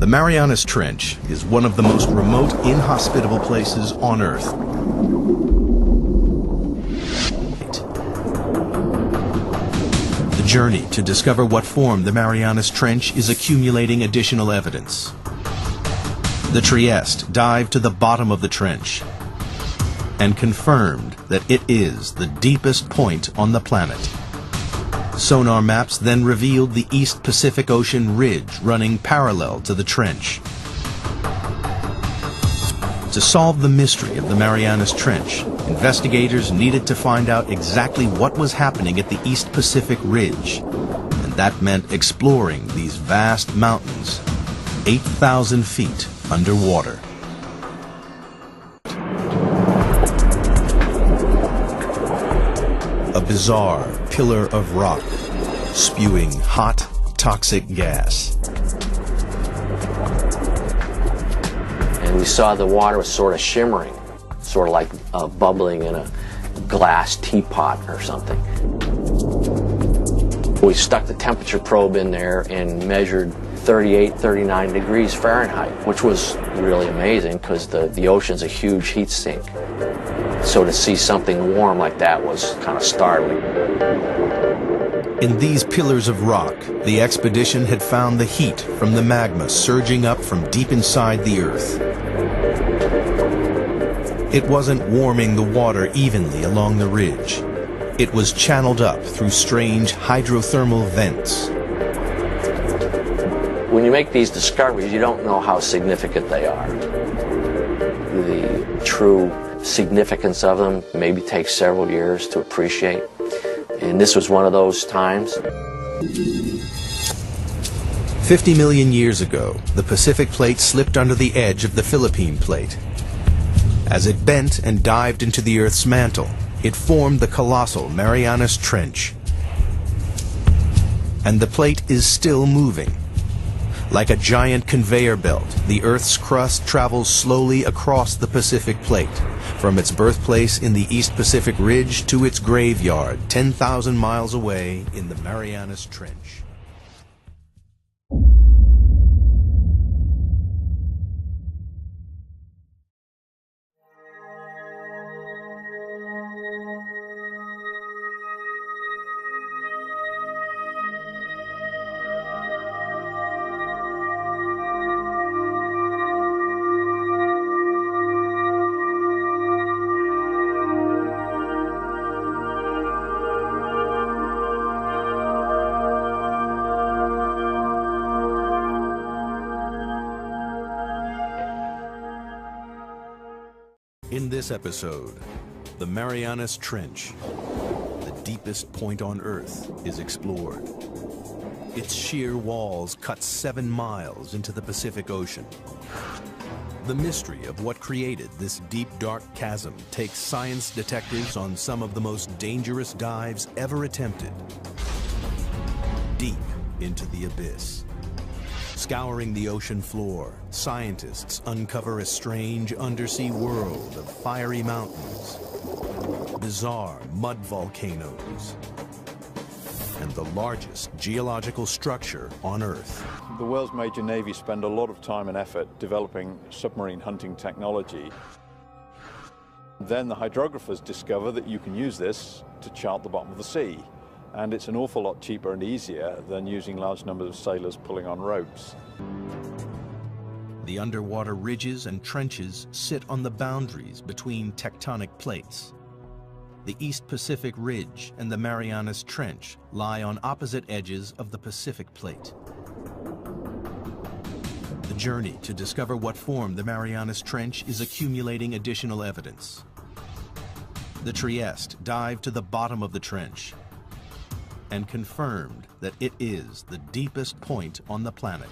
The Marianas Trench is one of the most remote, inhospitable places on Earth. The journey to discover what formed the Marianas Trench is accumulating additional evidence. The Trieste dived to the bottom of the trench and confirmed that it is the deepest point on the planet. Sonar maps then revealed the East Pacific Ocean ridge running parallel to the trench. To solve the mystery of the Marianas Trench, investigators needed to find out exactly what was happening at the East Pacific Ridge, and that meant exploring these vast mountains, 8,000 feet underwater. A bizarre pillar of rock, spewing hot, toxic gas. And we saw the water was sort of shimmering, sort of like bubbling in a glass teapot or something. We stuck the temperature probe in there and measured 38, 39 degrees Fahrenheit, which was really amazing because the ocean's a huge heat sink. So to see something warm like that was kind of startling. In these pillars of rock, the expedition had found the heat from the magma surging up from deep inside the Earth. It wasn't warming the water evenly along the ridge. It was channeled up through strange hydrothermal vents. When you make these discoveries, you don't know how significant they are. The true significance of them maybe takes several years to appreciate. And this was one of those times. 50 million years ago, the Pacific Plate slipped under the edge of the Philippine Plate. As it bent and dived into the Earth's mantle, it formed the colossal Marianas Trench. And the plate is still moving. Like a giant conveyor belt, the Earth's crust travels slowly across the Pacific Plate, from its birthplace in the East Pacific Ridge to its graveyard 10,000 miles away in the Marianas Trench. In this episode, the Marianas Trench, the deepest point on Earth, is explored. Its sheer walls cut 7 miles into the Pacific Ocean. The mystery of what created this deep, dark chasm takes science detectives on some of the most dangerous dives ever attempted. Deep into the abyss. Scouring the ocean floor, scientists uncover a strange undersea world of fiery mountains, bizarre mud volcanoes, and the largest geological structure on Earth. The world's major navies spend a lot of time and effort developing submarine hunting technology. Then the hydrographers discover that you can use this to chart the bottom of the sea. And it's an awful lot cheaper and easier than using large numbers of sailors pulling on ropes. The underwater ridges and trenches sit on the boundaries between tectonic plates. The East Pacific Ridge and the Marianas Trench lie on opposite edges of the Pacific Plate. The journey to discover what formed the Marianas Trench is accumulating additional evidence. The Trieste dived to the bottom of the trench and confirmed that it is the deepest point on the planet.